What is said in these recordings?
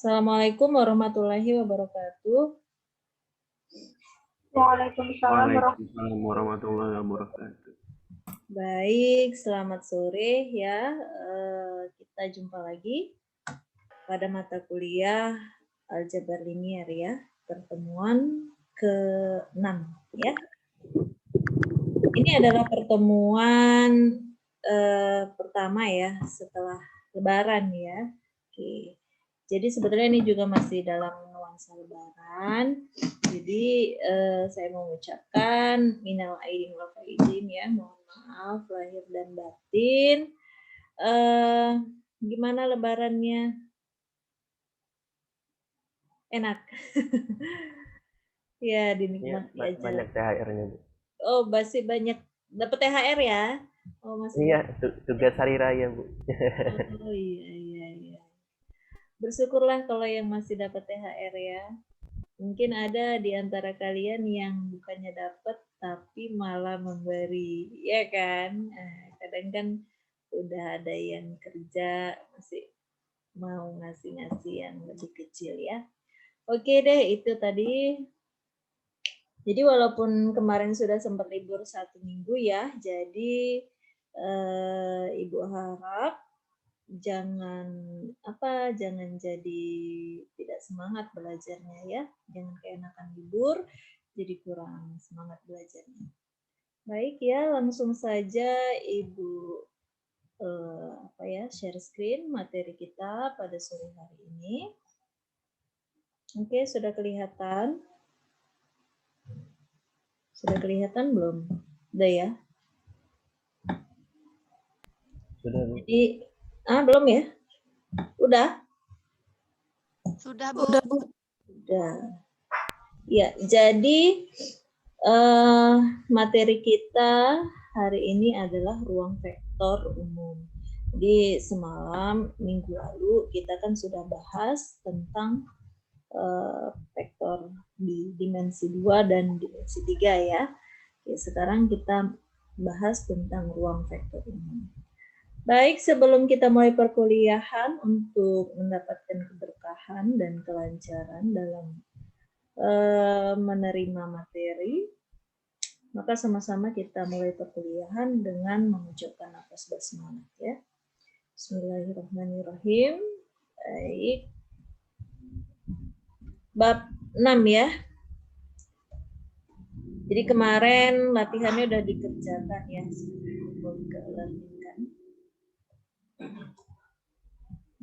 Assalamualaikum warahmatullahi wabarakatuh. Waalaikumsalam Waalaikumsalam warahmatullahi wabarakatuh. Baik, selamat sore ya. Kita jumpa lagi pada mata kuliah Aljabar Linier ya, pertemuan ke-6 ya. Ini adalah pertemuan pertama ya setelah Lebaran ya. Oke. Jadi sebetulnya ini juga masih dalam nuansa Lebaran. Jadi saya mau mengucapkan minal aidin wal faizin ya, mohon maaf lahir dan batin. Gimana Lebarannya? Enak. Ya dinikmati aja. Banyak THR-nya, Bu. Oh masih banyak dapat THR ya? Oh masih. Iya, tugas hari raya, Bu. Oh iya. Bersyukurlah kalau yang masih dapat THR ya. Mungkin ada di antara kalian yang bukannya dapat tapi malah memberi, ya kan? Kadang kan udah ada yang kerja masih mau ngasih-ngasih yang lebih kecil ya. Oke deh, itu tadi. Jadi walaupun kemarin sudah sempat libur 1 minggu ya, jadi Ibu harap jangan jadi tidak semangat belajarnya ya, jangan keenakan libur jadi kurang semangat belajarnya. Baik ya, langsung saja Ibu share screen materi kita pada sore hari ini. Oke, sudah kelihatan? Sudah kelihatan belum? Udah ya? Sudah, Bu. Jadi belum ya? Udah? Sudah, Bu. Udah. Ya, jadi materi kita hari ini adalah ruang vektor umum. Jadi semalam minggu lalu kita kan sudah bahas tentang vektor di dimensi 2 dan dimensi 3 ya. Oke, sekarang kita bahas tentang ruang vektor umum. Baik, sebelum kita mulai perkuliahan untuk mendapatkan keberkahan dan kelancaran dalam menerima materi, maka sama-sama kita mulai perkuliahan dengan mengucapkan nafas basmalah ya. Bismillahirrahmanirrahim. Baik. Bab 6 ya. Jadi kemarin latihannya udah dikerjakan ya.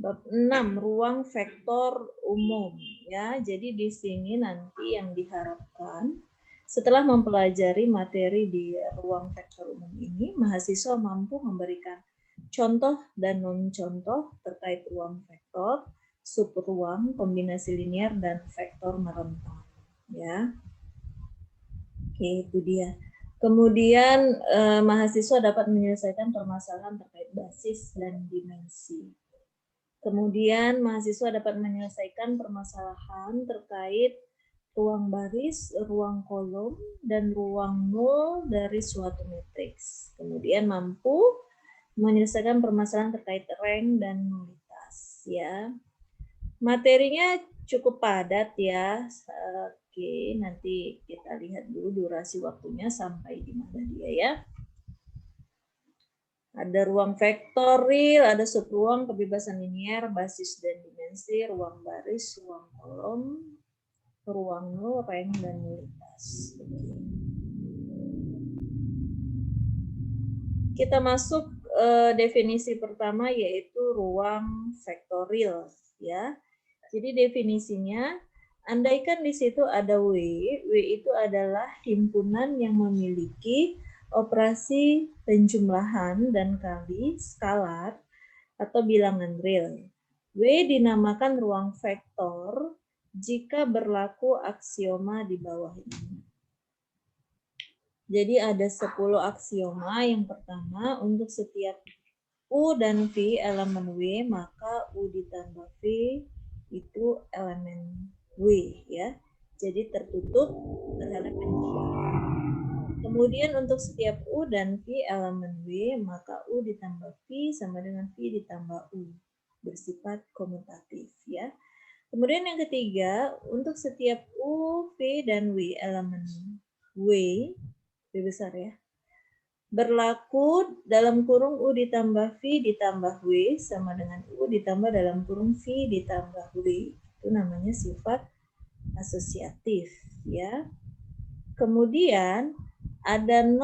Bab 6 ruang vektor umum ya. Jadi di sini nanti yang diharapkan setelah mempelajari materi di ruang vektor umum ini, mahasiswa mampu memberikan contoh dan non-contoh terkait ruang vektor, subruang, kombinasi linear, dan vektor merentang. Ya, oke itu dia. Kemudian mahasiswa dapat menyelesaikan permasalahan terkait basis dan dimensi. Kemudian mahasiswa dapat menyelesaikan permasalahan terkait ruang baris, ruang kolom, dan ruang nol dari suatu matriks. Kemudian mampu menyelesaikan permasalahan terkait rank dan nullitas. Ya, materinya cukup padat ya. Oke, nanti kita lihat dulu durasi waktunya sampai di mana dia ya. Ada ruang vektor real, ada subruang, kebebasan linear, basis dan dimensi, ruang baris, ruang kolom, ruang nol, rank, dan nullitas. Kita masuk definisi pertama yaitu ruang vektorial ya. Jadi definisinya, andaikan di situ ada W itu adalah himpunan yang memiliki operasi penjumlahan dan kali skalar atau bilangan real. W dinamakan ruang vektor jika berlaku aksioma di bawah ini. Jadi ada 10 aksioma. Yang pertama, untuk setiap U dan V elemen W, maka U ditambah V itu elemen W ya. Jadi tertutup terhadap penjumlahan. Kemudian untuk setiap U dan V elemen W, maka U ditambah V sama dengan V ditambah U. Bersifat komutatif ya. Kemudian yang ketiga, untuk setiap U, V, dan W, elemen W, W besar ya, berlaku dalam kurung U ditambah V ditambah W sama dengan U ditambah dalam kurung V ditambah W. Itu namanya sifat asosiatif ya. Kemudian ada 0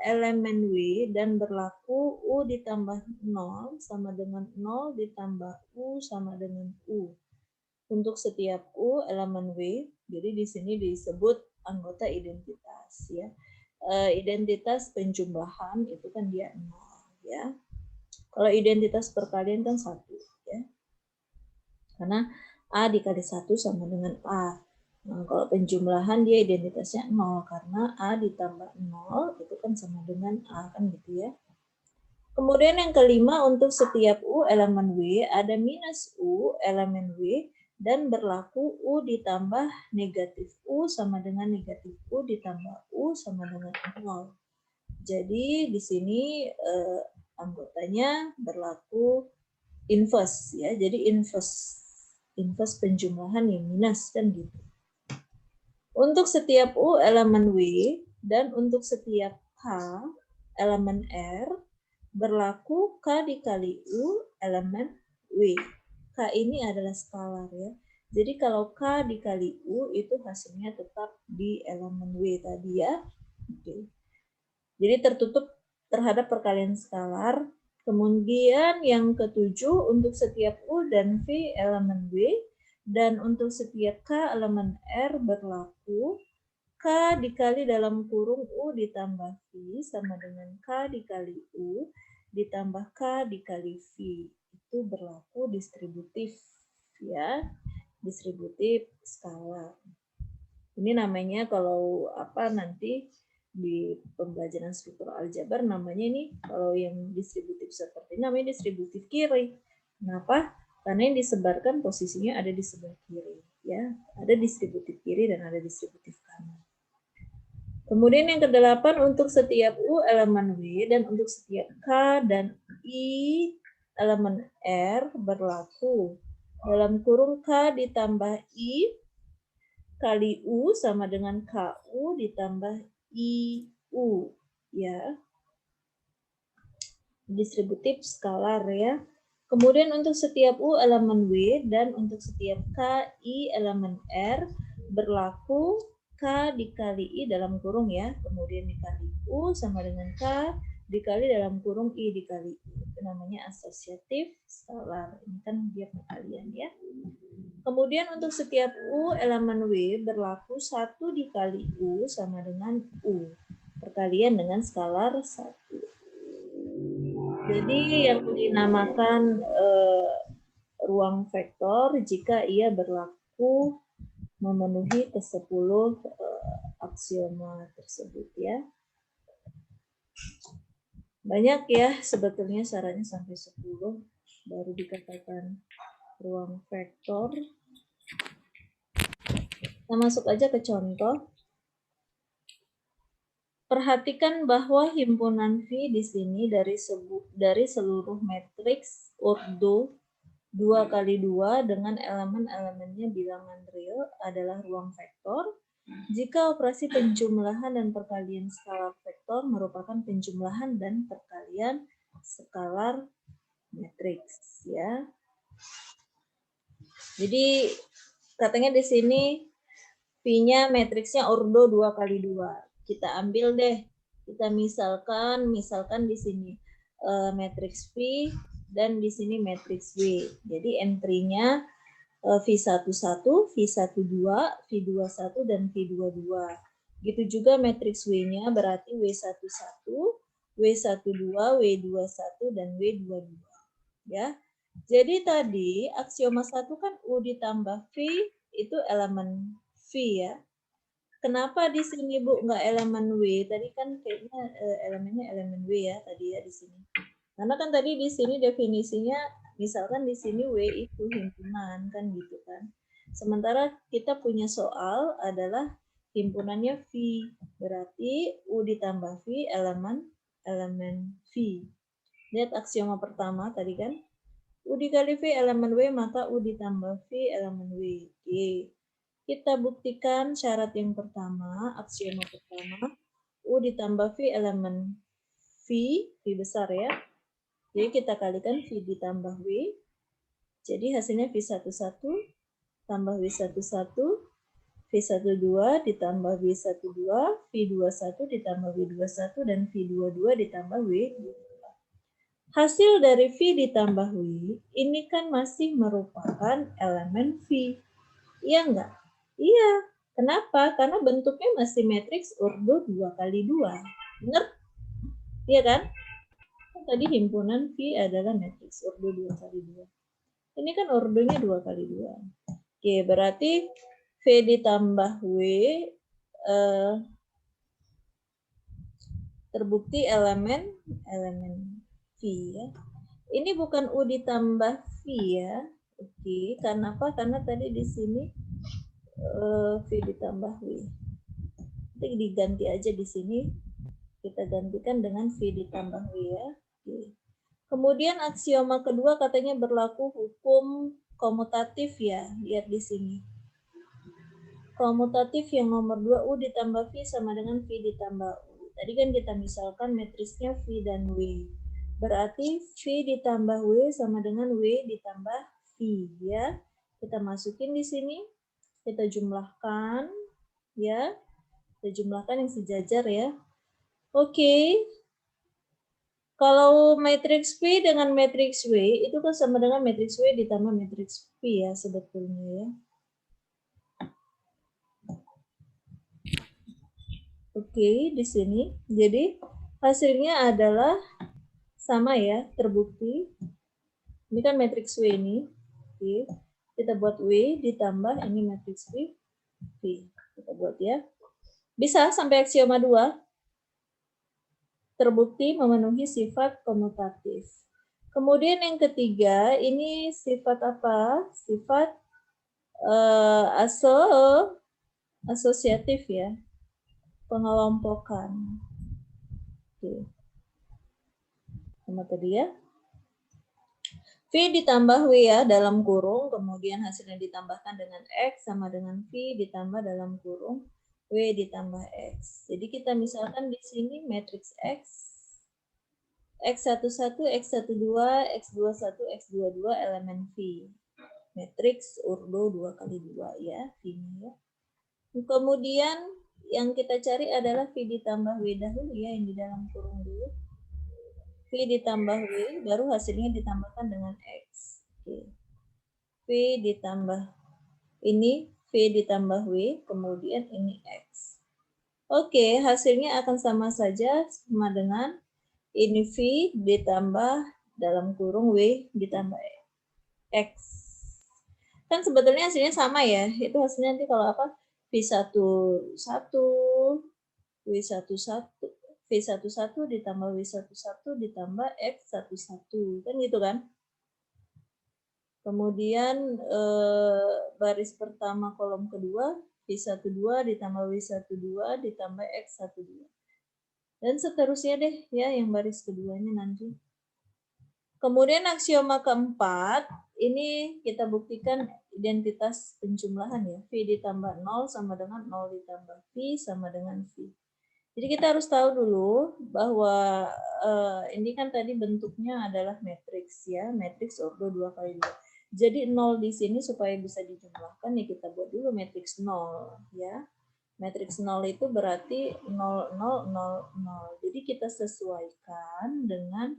elemen W dan berlaku U ditambah 0 sama dengan 0 ditambah U sama dengan U. Untuk setiap U elemen W, jadi di sini disebut anggota identitas ya. Identitas penjumlahan itu kan dia 0 ya. Kalau identitas perkalian kan 1 ya. Karena A dikali 1 sama dengan A. Nah, kalau penjumlahan dia identitasnya 0 karena A ditambah 0 itu kan sama dengan A kan gitu ya. Kemudian yang kelima, untuk setiap U elemen W ada minus U elemen W dan berlaku U ditambah negatif U sama dengan negatif U ditambah U sama dengan 0. Jadi di sini anggotanya berlaku inverse ya. Jadi inverse penjumlahan yang minus kan gitu. Untuk setiap U elemen W dan untuk setiap K elemen R berlaku K dikali U elemen W. K ini adalah skalar ya. Jadi kalau K dikali U itu hasilnya tetap di elemen W tadi ya. Oke. Jadi tertutup terhadap perkalian skalar. Kemudian yang ketujuh, untuk setiap U dan V elemen W dan untuk setiap K elemen R berlaku K dikali dalam kurung U ditambah V sama dengan K dikali U ditambah K dikali V. Itu berlaku distributif ya, distributif skalar. Ini namanya kalau nanti di pembelajaran struktur aljabar namanya ini, kalau yang distributif seperti ini namanya distributif kiri. Kenapa? Karena yang disebarkan posisinya ada di sebelah kiri ya. Ada distributif kiri dan ada distributif kanan. Kemudian yang kedelapan, untuk setiap U elemen W dan untuk setiap K dan I elemen R berlaku dalam kurung K ditambah I kali U sama dengan KU ditambah IU ya. Distributif skalar ya. Kemudian untuk setiap U elemen W dan untuk setiap K I elemen R berlaku K dikali I dalam kurung ya, kemudian dikali U sama dengan K dikali dalam kurung I dikali U. Itu namanya asosiatif skalar. Ini kan dia perkalian ya. Kemudian untuk setiap U elemen W berlaku 1 dikali U sama dengan U. Perkalian dengan skalar 1. Jadi yang dinamakan ruang vektor jika ia berlaku memenuhi ke-10 aksioma tersebut ya. Banyak ya sebetulnya syaratnya sampai 10 baru dikatakan ruang vektor. Kita masuk aja ke contoh. Perhatikan bahwa himpunan V di sini dari seluruh matriks ordo 2 kali 2 dengan elemen-elemennya bilangan real adalah ruang vektor jika operasi penjumlahan dan perkalian skalar vektor merupakan penjumlahan dan perkalian skalar matriks ya. Jadi katanya di sini V-nya matriksnya ordo 2 kali 2. Kita ambil deh. Kita misalkan di sini matriks V dan di sini matriks W. Jadi entry-nya V11, V12, V21 dan V22. Gitu juga matriks W-nya berarti W11, W12, W21 dan W22. Ya. Jadi tadi aksioma 1 kan U ditambah V itu elemen V ya. Kenapa di sini Bu nggak elemen W? Tadi kan kayaknya elemennya elemen W ya tadi ya di sini. Karena kan tadi di sini definisinya misalkan di sini W itu himpunan kan gitu kan. Sementara kita punya soal adalah himpunannya V. Berarti U ditambah V elemen V. Lihat aksioma pertama tadi kan. U dikali V elemen W, maka U ditambah V elemen W. Oke. Kita buktikan syarat yang pertama, aksioma pertama. U ditambah V elemen V besar ya. Jadi kita kalikan V ditambah W. Jadi hasilnya V11 tambah W11, V12 ditambah W12, V21 ditambah W21, dan V22 ditambah W22. Hasil dari V ditambah W, ini kan masih merupakan elemen V. Iya enggak? Iya. Kenapa? Karena bentuknya masih matriks ordo 2 kali 2. Benar? Iya kan? Tadi himpunan V adalah matriks ordo 2 kali 2. Ini kan ordonya 2 kali 2. Oke, berarti V ditambah W terbukti elemen V ya. Ini bukan U ditambah V ya. Oke, karena apa? Karena tadi di sini V ditambah W. Nanti diganti aja di sini. Kita gantikan dengan V ditambah W ya. Oke. Kemudian aksioma kedua katanya berlaku hukum komutatif ya. Lihat di sini. Komutatif yang nomor 2, U ditambah V sama dengan V ditambah U. Tadi kan kita misalkan matriksnya V dan W. Berarti V ditambah W sama dengan W ditambah V ya. Kita masukin di sini. Kita jumlahkan ya. Kita jumlahkan yang sejajar ya. Oke. Kalau matriks V dengan matriks W itu kan sama dengan matriks W ditambah matriks V ya sebetulnya ya. Oke, di sini. Jadi hasilnya adalah sama ya, terbukti. Ini kan matriks W ini. Oke. Kita buat W ditambah ini matriks V. Kita buat ya. Bisa sampai aksioma 2. Terbukti memenuhi sifat komutatif. Kemudian yang ketiga, ini sifat apa? Sifat asosiatif ya. Pengelompokan. Oke. Sama tadi ya. V ditambah W ya dalam kurung, kemudian hasilnya ditambahkan dengan X sama dengan V ditambah dalam kurung W ditambah X. Jadi kita misalkan di sini matriks X, X11, X12, X21, X22 elemen V. Matriks ordo 2 kali 2 ya, V-nya ya. Kemudian yang kita cari adalah V ditambah W dahulu ya, yang di dalam kurung dulu. V ditambah W, baru hasilnya ditambahkan dengan X. Oke. V ditambah ini, V ditambah W, kemudian ini X. Oke, hasilnya akan sama saja, sama dengan ini V ditambah dalam kurung W ditambah X. Kan sebetulnya hasilnya sama ya, itu hasilnya nanti kalau apa? V11, W11, V11 ditambah W11 ditambah X11, kan gitu kan? Kemudian baris pertama kolom kedua, V12 ditambah W12 ditambah X12. Dan seterusnya deh ya yang baris keduanya nanti. Kemudian aksioma keempat, ini kita buktikan identitas penjumlahan ya. V ditambah 0 sama dengan 0 ditambah V sama dengan V. Jadi kita harus tahu dulu bahwa ini kan tadi bentuknya adalah matriks ya, matriks ordo 2 kali 2. Jadi 0 di sini supaya bisa dijumlahkan ya kita buat dulu matriks 0 ya. Matriks 0 itu berarti 0, 0, 0, 0. Jadi kita sesuaikan dengan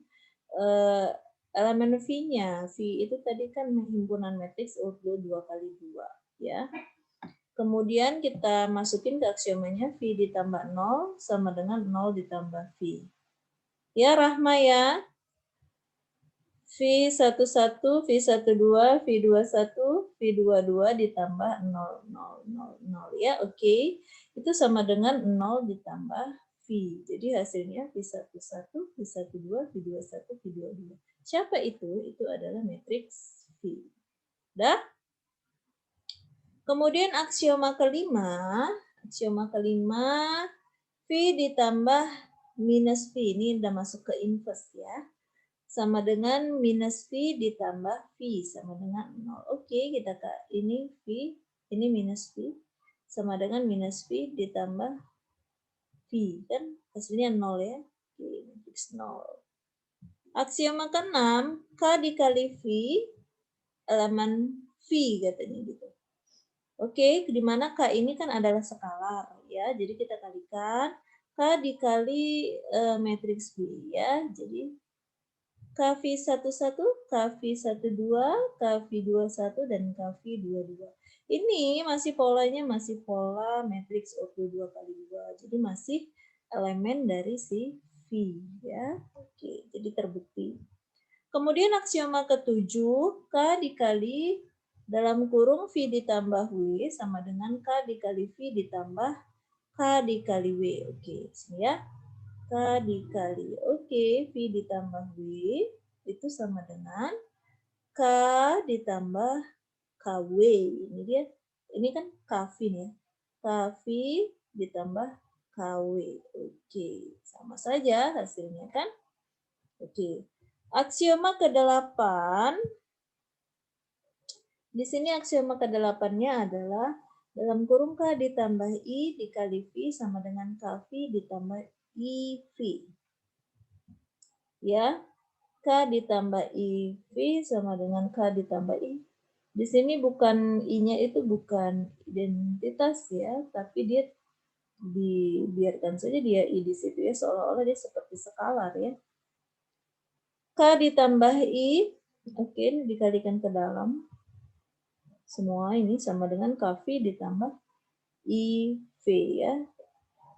elemen V-nya. V itu tadi kan himpunan matriks ordo 2 kali 2 ya. Kemudian kita masukin ke aksiomanya V ditambah 0 sama dengan 0 ditambah V. Ya Rahma ya. V11, V12, V21, V22 ditambah 0, 0, 0, 0 ya. Oke. Itu sama dengan 0 ditambah V. Jadi hasilnya V11, V12, V21, V22. Siapa itu? Itu adalah matriks V. Dah? Kemudian aksioma kelima V ditambah minus V, ini udah masuk ke inverse ya. sama dengan minus V ditambah V sama dengan 0. Oke, kita ini V, ini minus V sama dengan minus V ditambah V, kan hasilnya 0 ya. Oke, matriks 0. Aksioma ke-6, K dikali V elemen V katanya gitu. Oke, di mana K ini kan adalah skalar ya. Jadi kita kalikan K dikali matriks V ya. Jadi KV11, KV12, KV21 dan KV22. Ini masih polanya masih pola matriks O2 kali 2. Jadi masih elemen dari si V ya. Oke, jadi terbukti. Kemudian aksioma ke-7, K dikali dalam kurung V ditambah W sama dengan K dikali V ditambah K dikali W. Oke, sini ya. K dikali, oke, V ditambah W itu sama dengan K ditambah KW. Ini dia, ini kan KV nih ya. KV ditambah KW. Oke, sama saja hasilnya kan. Oke, aksioma ke-8. Di sini aksioma ke-8-nya adalah dalam kurung K ditambah I dikali V sama dengan KV ditambah IV. Ya, K ditambah IV sama dengan K ditambah I. Di sini bukan I-nya itu bukan identitas ya, tapi dia dibiarkan saja dia I di situ ya, seolah-olah dia seperti skalar ya. K ditambah I, oke, ini dikalikan ke dalam. Semua ini sama dengan KV ditambah IV ya.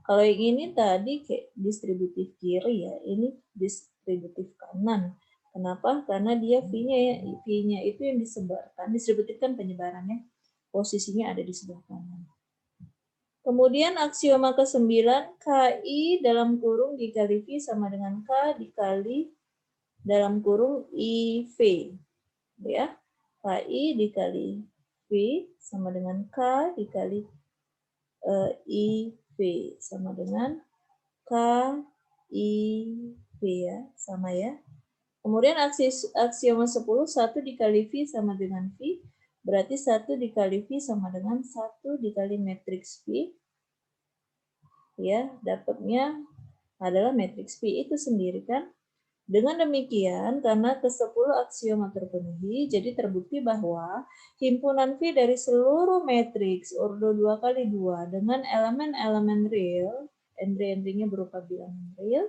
Kalau yang ini tadi kayak distributif kiri ya, ini distributif kanan. Kenapa? Karena dia V-nya itu yang disebarkan, distributif kan penyebarannya, posisinya ada di sebelah kanan. Kemudian aksioma ke-9, KI dalam kurung dikali V sama dengan K dikali dalam kurung IV. Ya, KI dikali V sama dengan K dikali IV sama dengan KIV ya, sama ya. Kemudian aksioma 10, 1 dikali V sama dengan V, berarti 1 dikali V sama dengan 1 dikali matriks V. Ya, dapatnya adalah matriks V itu sendiri kan. Dengan demikian, karena ke-10 aksioma terpenuhi, jadi terbukti bahwa himpunan V dari seluruh matriks ordo 2 kali 2 dengan elemen-elemen real, entry-entry-nya berupa bilangan real,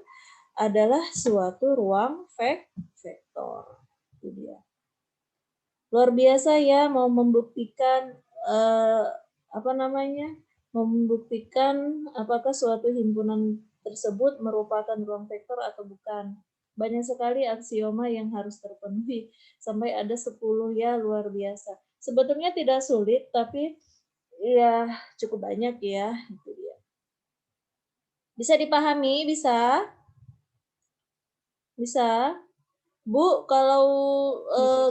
adalah suatu ruang vektor. Itu dia. Luar biasa ya, mau membuktikan membuktikan apakah suatu himpunan tersebut merupakan ruang vektor atau bukan. Banyak sekali aksioma yang harus terpenuhi. Sampai ada 10 ya, luar biasa. Sebetulnya tidak sulit, tapi ya cukup banyak ya. Itu dia. Bisa dipahami? Bisa? Bisa? Bu, kalau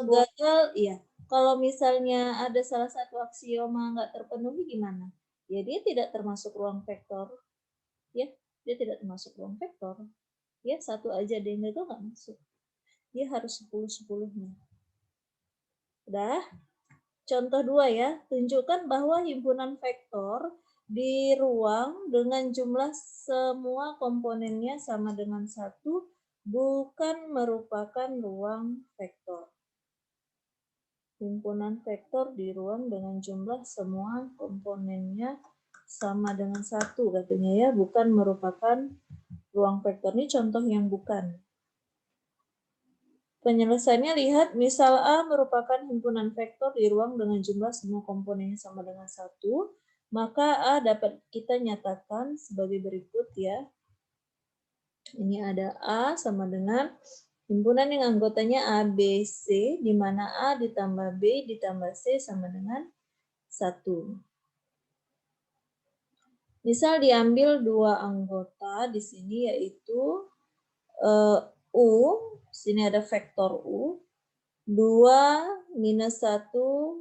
gagal, iya. Kalau misalnya ada salah satu aksioma nggak terpenuhi gimana? Ya dia tidak termasuk ruang vektor. Ya, dia tidak termasuk ruang vektor. Ya, satu aja dia gagal nggak masuk. Dia harus 10-10-nya. Udah? Contoh 2 ya. Tunjukkan bahwa himpunan vektor di ruang dengan jumlah semua komponennya sama dengan 1 bukan merupakan ruang vektor. Himpunan vektor di ruang dengan jumlah semua komponennya sama dengan 1 katanya ya, bukan merupakan ruang vektor. Ini contoh yang bukan. Penyelesaiannya lihat, misal A merupakan himpunan vektor di ruang dengan jumlah semua komponennya sama dengan 1, maka A dapat kita nyatakan sebagai berikut ya. Ini ada A sama dengan himpunan yang anggotanya A, B, C, di mana A ditambah B ditambah C sama dengan 1. Misal diambil 2 anggota di sini yaitu U, sini ada vektor U, 2, minus 1, 0.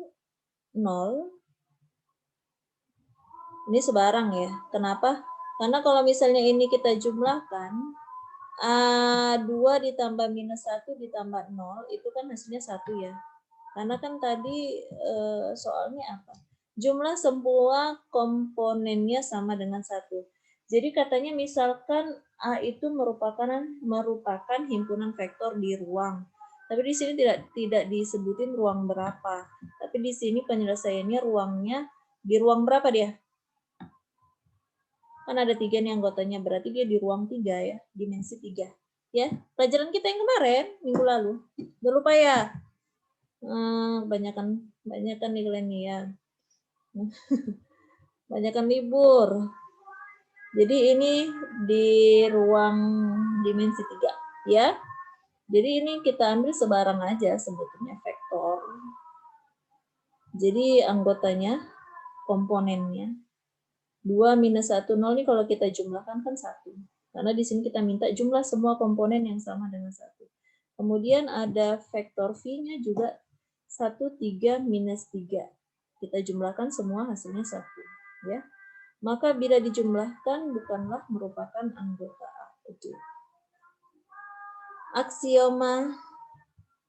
Ini sebarang ya. Kenapa? Karena kalau misalnya ini kita jumlahkan, A2 ditambah minus 1 ditambah 0 itu kan hasilnya 1 ya. Karena kan tadi soalnya apa? Jumlah semua komponennya sama dengan 1. Jadi katanya misalkan A itu merupakan himpunan vektor di ruang. Tapi di sini tidak disebutin ruang berapa. Tapi di sini penyelesaiannya ruangnya di ruang berapa dia? Kan ada 3 nih anggotanya, berarti dia di ruang 3 ya, dimensi 3. Ya, pelajaran kita yang kemarin, minggu lalu. Jangan lupa ya. Banyakan nih kalian nih ya. Banyakan libur. Jadi ini di ruang dimensi 3 ya. Jadi ini kita ambil sebarang aja sebetulnya vektor. Jadi anggotanya, komponennya 2 minus 1, 0 ini kalau kita jumlahkan kan 1. Karena di sini kita minta jumlah semua komponen yang sama dengan 1. Kemudian ada vektor V-nya juga 1, 3, minus 3. Kita jumlahkan semua hasilnya 1. Ya. Maka bila dijumlahkan bukanlah merupakan anggota A. Oke. Aksioma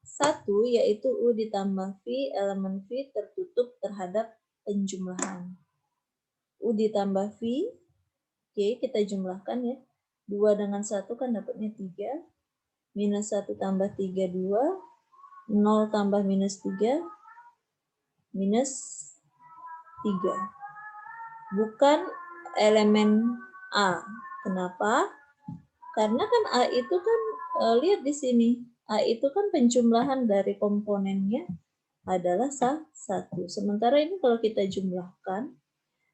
1 yaitu U ditambah V, elemen V tertutup terhadap penjumlahan. U ditambah V, oke, kita jumlahkan ya. 2 dengan 1 kan dapatnya 3. Minus 1 tambah 3, 2. 0 tambah minus 3. Minus 3. Bukan elemen A. Kenapa? Karena kan A itu kan, lihat di sini. A itu kan penjumlahan dari komponennya adalah 1. Sementara ini kalau kita jumlahkan,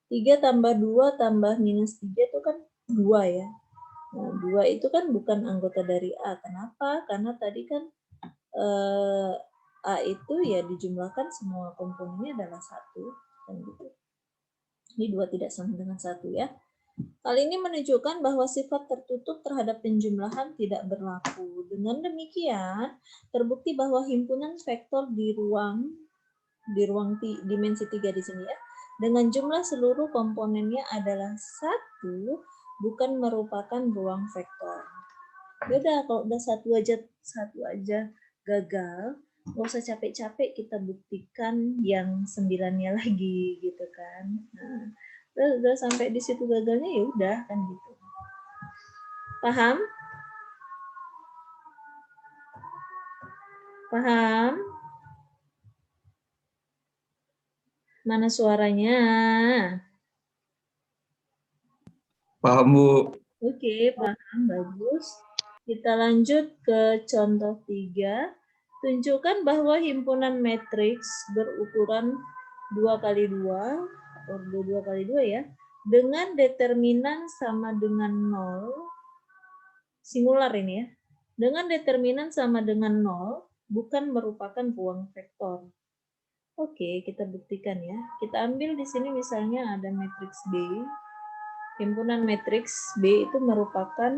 3 tambah 2 tambah minus 3 itu kan 2 ya. Nah, 2 itu kan bukan anggota dari A. Kenapa? Karena tadi kan A itu ya dijumlahkan semua komponennya adalah 1. Kan gitu. Ini 2 tidak sama dengan 1 ya. Hal ini menunjukkan bahwa sifat tertutup terhadap penjumlahan tidak berlaku. Dengan demikian, terbukti bahwa himpunan vektor di ruang dimensi 3 di sini ya, dengan jumlah seluruh komponennya adalah 1, bukan merupakan ruang vektor. Beda kalau udah satu aja gagal, nggak usah capek-capek kita buktikan yang 9-nya lagi gitu kan. Nah, udah sampai di situ gagalnya ya udah kan gitu. Paham? Paham? Mana suaranya? Paham, Bu. Oke, paham, bagus. Kita lanjut ke contoh 3. Tunjukkan bahwa himpunan matriks berukuran 2x2, atau 2x2 ya, dengan determinan sama dengan 0, singular ini ya, dengan determinan sama dengan 0, bukan merupakan ruang vektor. Oke, kita buktikan ya. Kita ambil di sini misalnya ada matriks B. Himpunan matriks B itu merupakan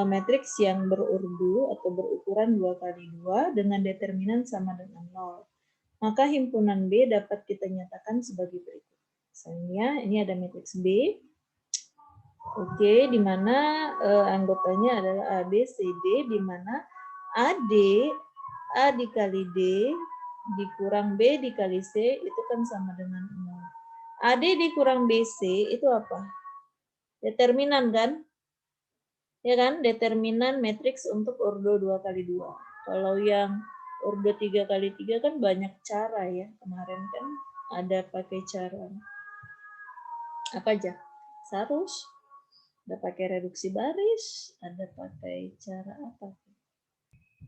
matriks yang berurdu atau berukuran 2x2 dengan determinan sama dengan 0. Maka himpunan B dapat kita nyatakan sebagai berikut. Misalnya ini ada matriks B. Oke, di mana anggotanya adalah A, B, C, D, di mana AD, A dikali D, dikurang B dikali C, itu kan sama dengan 0. AD dikurang BC itu apa? Determinan kan? Ya kan, determinan matriks untuk ordo 2x2. Kalau yang ordo 3x3 kan banyak cara ya. Kemarin kan ada pakai cara apa aja? Sarus, ada pakai reduksi baris, ada pakai cara apa?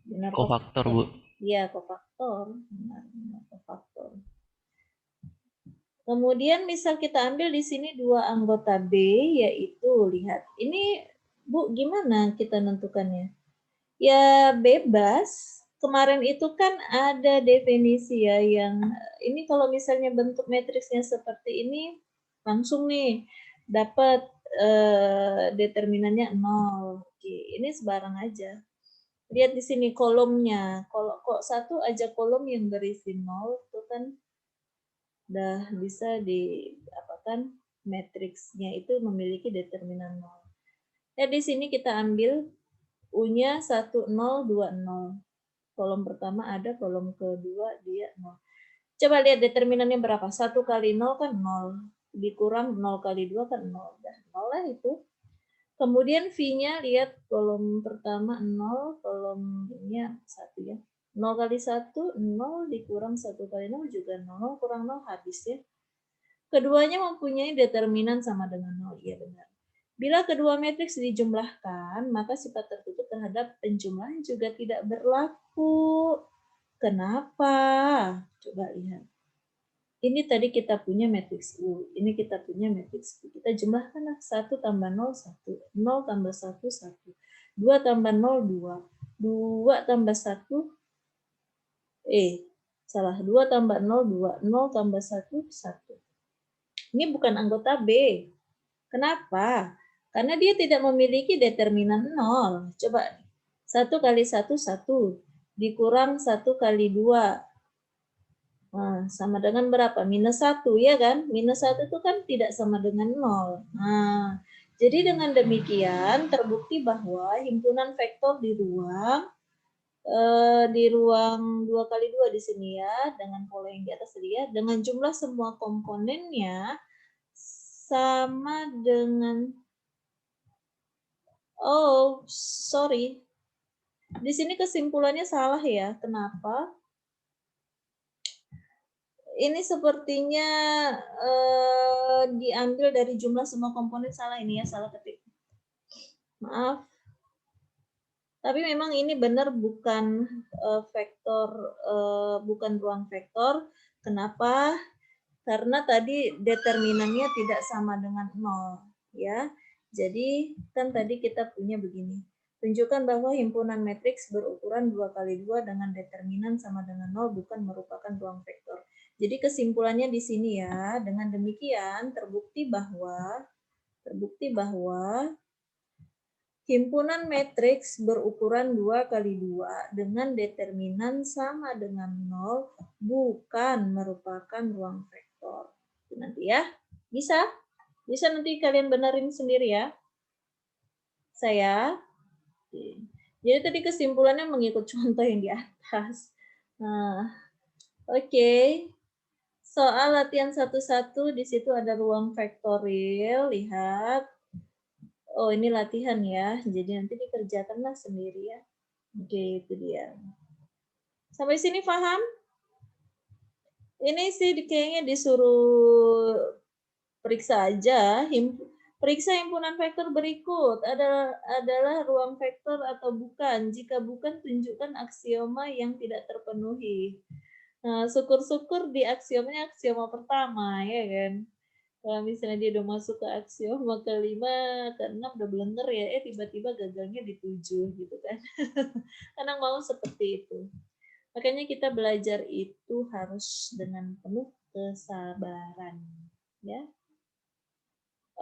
Benar, Kofaktor, Bu. Iya, kofaktor. Benar, kofaktor. Kemudian misal kita ambil di sini 2 anggota B, yaitu lihat. Ini Bu, gimana kita nentukannya? Ya bebas. Kemarin itu kan ada definisi ya yang ini kalau misalnya bentuk matriksnya seperti ini langsung nih dapat determinannya 0. Oke, ini sebarang aja. Lihat di sini kolomnya. Kalau kok satu aja kolom yang berisi 0 itu kan udah bisa diapakan matriksnya itu memiliki determinan 0. Ya, di sini kita ambil U-nya 1, 0, 2, 0. Kolom pertama ada, kolom kedua dia 0. Coba lihat determinannya berapa? 1 kali 0 kan 0. Dikurang 0 kali 2 kan 0. Udah 0 lah itu. Kemudian V-nya lihat kolom pertama 0, kolomnya 1 ya. 0 kali 1, 0 dikurang 1 kali 0 juga 0, kurang 0 habis ya. Keduanya mempunyai determinan sama dengan 0, iya benar. Bila kedua matriks dijumlahkan, maka sifat tertutup terhadap penjumlahan juga tidak berlaku. Kenapa? Coba lihat. Ini tadi kita punya matriks U, ini kita punya matriks U. Kita jumlahkan 1 tambah 0, 1. 0 tambah 1, 1. 2 tambah 0, 2. 2 tambah 1, 2 tambah 0, 2. 0 tambah 1, 1. Ini bukan anggota B. Kenapa? Karena dia tidak memiliki determinan 0. Coba, 1 kali 1, 1. Dikurang 1 kali 2. Nah, sama dengan berapa? Minus 1, ya kan? Minus 1 itu kan tidak sama dengan 0. Nah, jadi dengan demikian terbukti bahwa himpunan vektor di ruang 2 kali 2 di sini ya, dengan pola yang di atas tadi ya, dengan jumlah semua komponennya sama dengan, oh sorry, di sini kesimpulannya salah ya. Kenapa? Ini sepertinya diambil dari jumlah semua komponen, salah ini ya, salah ketik. Maaf. Tapi memang ini benar bukan vektor, bukan ruang vektor. Kenapa? Karena tadi determinannya tidak sama dengan 0, ya. Jadi kan tadi kita punya begini. Tunjukkan bahwa himpunan matriks berukuran 2 kali 2 dengan determinan sama dengan 0 bukan merupakan ruang vektor. Jadi kesimpulannya di sini ya, dengan demikian terbukti bahwa himpunan matriks berukuran 2 kali 2 dengan determinan sama dengan 0 bukan merupakan ruang vektor. Itu nanti ya. Bisa? Bisa nanti kalian benerin sendiri ya. Saya. Jadi tadi kesimpulannya mengikut contoh yang di atas. Nah, oke. Soal latihan 1-1 di situ ada ruang vektorial, lihat. Oh, ini latihan ya. Jadi nanti dikerjakanlah sendiri ya. Oke, itu dia. Sampai sini paham? Ini sih kayaknya disuruh periksa aja. Periksa himpunan vektor berikut adalah ruang vektor atau bukan. Jika bukan, tunjukkan aksioma yang tidak terpenuhi. Nah, syukur-syukur di aksiomanya aksioma pertama, ya kan? Kalau misalnya dia udah masuk ke aksioma kelima, ke-6 udah blunder ya, tiba-tiba gagalnya di 7 gitu kan. Kadang mau seperti itu. Makanya kita belajar itu harus dengan penuh kesabaran, ya.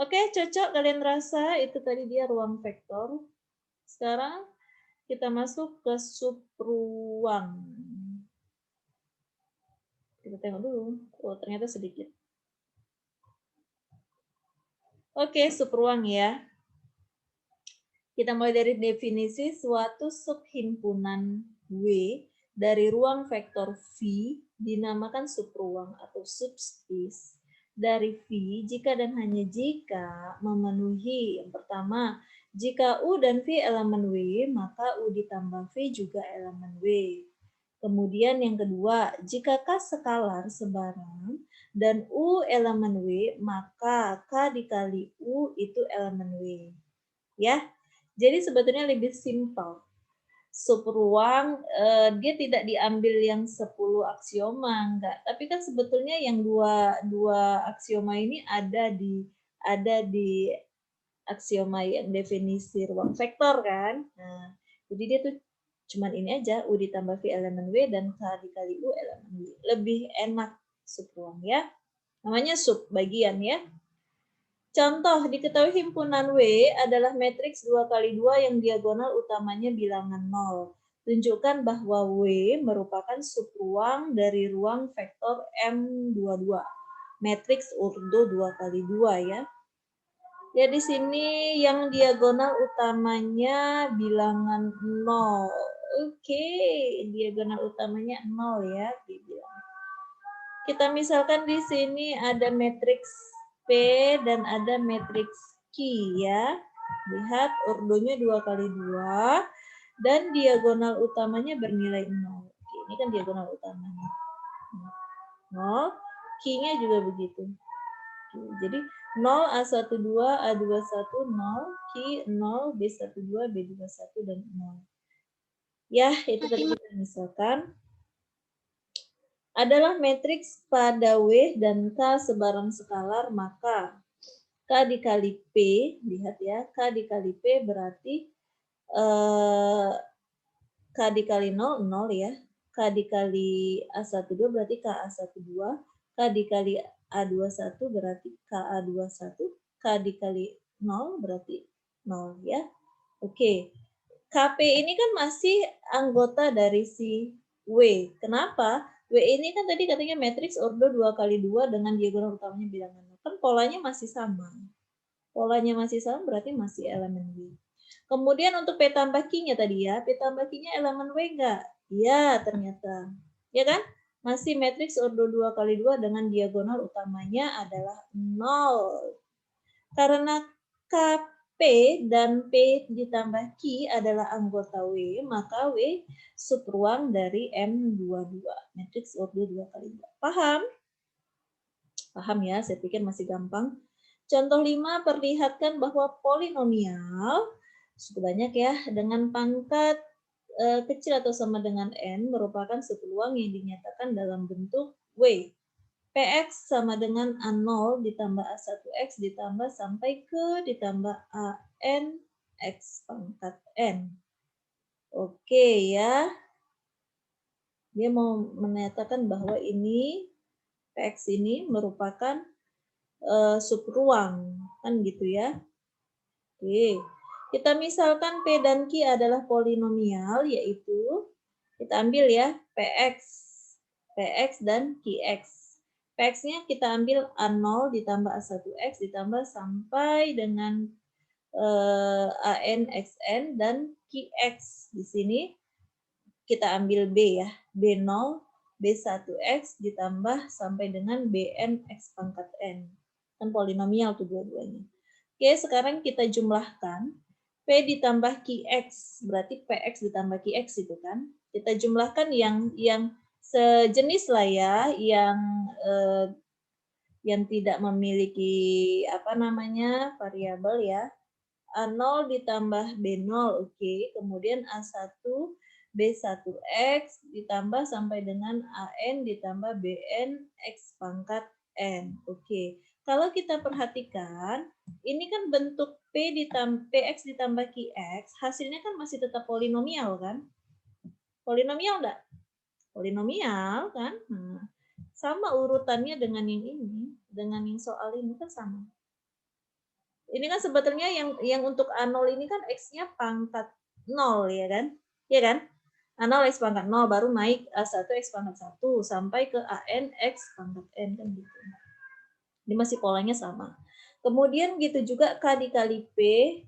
Oke, cocok kalian rasa itu tadi dia ruang vektor. Sekarang kita masuk ke subruang. Kita tengok dulu. Oh, ternyata sedikit. Oke, subruang ya. Kita mulai dari definisi suatu subhimpunan W dari ruang vektor V dinamakan subruang atau subspace dari V jika dan hanya jika memenuhi yang pertama, jika U dan V elemen W, maka U ditambah V juga elemen W. Kemudian yang kedua, jika K skalar sebarang dan U elemen W, maka K dikali U itu elemen W. Ya, jadi sebetulnya lebih simpel. Subruang dia tidak diambil yang 10 aksioma, enggak. Tapi kan sebetulnya yang dua aksioma ini ada di aksioma yang definisi ruang vektor kan. Nah, jadi dia tuh cuman ini aja, U ditambah V elemen W dan K dikali U elemen W. Lebih enak subruang ya. Namanya sub bagian ya. Contoh, diketahui himpunan W adalah matriks 2 kali 2 yang diagonal utamanya bilangan 0. Tunjukkan bahwa W merupakan subruang dari ruang vektor M22. Matriks ordo 2 kali 2 ya. Ya di sini yang diagonal utamanya bilangan 0. Oke, diagonal utamanya 0 ya. Kita misalkan di sini ada matriks P dan ada matriks Q ya. Lihat ordonya 2 kali 2 dan diagonal utamanya bernilai 0. Oke, ini kan diagonal utamanya. 0, Q-nya juga begitu. Jadi 0, A12, A21, 0, Q 0, B12, B21, dan 0. Ya, itu tadi kita misalkan. Adalah matriks pada W dan K sebarang skalar, maka K dikali P, lihat ya, K dikali P berarti K dikali 0, 0 ya. K dikali A12 berarti KA12, K dikali A21 berarti KA21, K dikali 0 berarti 0 ya. Oke, KP ini kan masih anggota dari si W. Kenapa? W ini kan tadi katanya matriks ordo 2 kali 2 dengan diagonal utamanya bilangan 0. Kan polanya masih sama. Polanya masih sama berarti masih elemen W. Kemudian untuk P tambah Q-nya tadi ya, P tambah Q-nya elemen W enggak? Iya, ternyata. Ya kan? Masih matriks ordo 2 kali 2 dengan diagonal utamanya adalah 0. Karena KP dan P ditambah Q adalah anggota W, maka W subruang dari M22. Matriks ordo 2 kali 2. Paham? Paham ya, saya pikir masih gampang. Contoh 5, perlihatkan bahwa polinomial, cukup banyak ya, dengan pangkat kecil atau sama dengan N merupakan subpeluang yang dinyatakan dalam bentuk W. Px sama dengan A0 ditambah A1x ditambah sampai ke ditambah AN X pangkat N. Oke ya. Dia mau menyatakan bahwa ini Px ini merupakan subruang. Kan gitu ya. Oke. Kita misalkan P dan Q adalah polinomial, yaitu kita ambil ya Px dan Qx. Px-nya kita ambil A0 ditambah A1x ditambah sampai dengan AN/XN dan Qx. Di sini kita ambil B ya, B0, B1x ditambah sampai dengan Bn X pangkat N. Kan polinomial tuh dua-duanya. Oke, sekarang kita jumlahkan. P ditambah Qx, berarti Px ditambah Qx itu kan. Kita jumlahkan yang sejenis lah ya, yang tidak memiliki variabel ya. A0 ditambah B0, oke. Kemudian A1 B1X ditambah sampai dengan AN ditambah BN X pangkat N. Oke. Kalau kita perhatikan, ini kan bentuk PX ditambah QX, hasilnya kan masih tetap polinomial kan? Polinomial enggak? Polinomial kan? Nah, sama urutannya dengan yang ini, dengan yang soal ini kan sama. Ini kan sebetulnya yang untuk A0 ini kan X-nya pangkat 0 ya kan? Ya kan? A0 X pangkat 0 baru naik A1 X pangkat 1 sampai ke AN X pangkat N kan gitu. Ini masih polanya sama. Kemudian gitu juga K dikali P,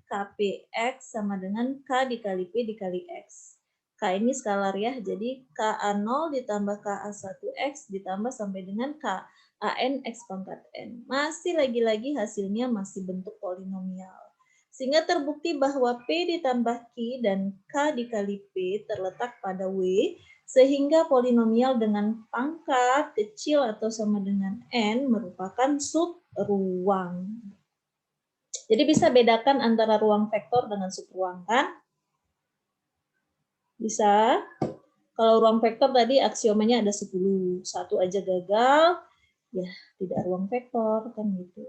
KPX sama dengan K dikali P dikali X. K ini skalar ya, jadi KA0 ditambah KA1X ditambah sampai dengan KAN X pangkat N. Masih lagi-lagi hasilnya masih bentuk polinomial. Sehingga terbukti bahwa P ditambah Q dan K dikali P terletak pada W, sehingga polinomial dengan pangkat kecil atau sama dengan N merupakan subruang. Jadi bisa bedakan antara ruang vektor dengan subruang kan? Bisa. Kalau ruang vektor tadi aksiomanya ada 10. Satu aja gagal, ya tidak ruang vektor kan gitu.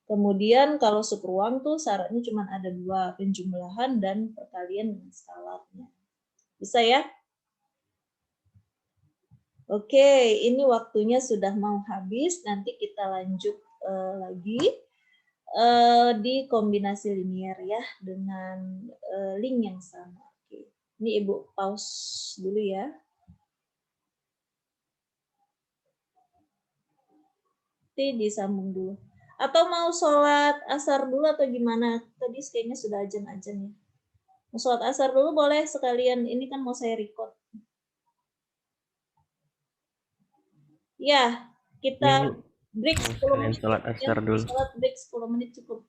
Kemudian kalau subruang tuh syaratnya cuma ada 2, penjumlahan dan perkalian dengan skalarnya. Bisa ya? Oke, ini waktunya sudah mau habis. Nanti kita lanjut lagi di kombinasi linear ya dengan link yang sama. Oke. Ini Ibu pause dulu ya. Nanti disambung dulu. Atau mau sholat asar dulu atau gimana? Tadi kayaknya sudah azan-azan ya. Mau sholat asar dulu boleh sekalian, ini kan mau saya record. Ya, kita Iya, Bu. break Mau 10 sekalian menit. sholat ya. asar dulu. Sholat break 10 menit cukup.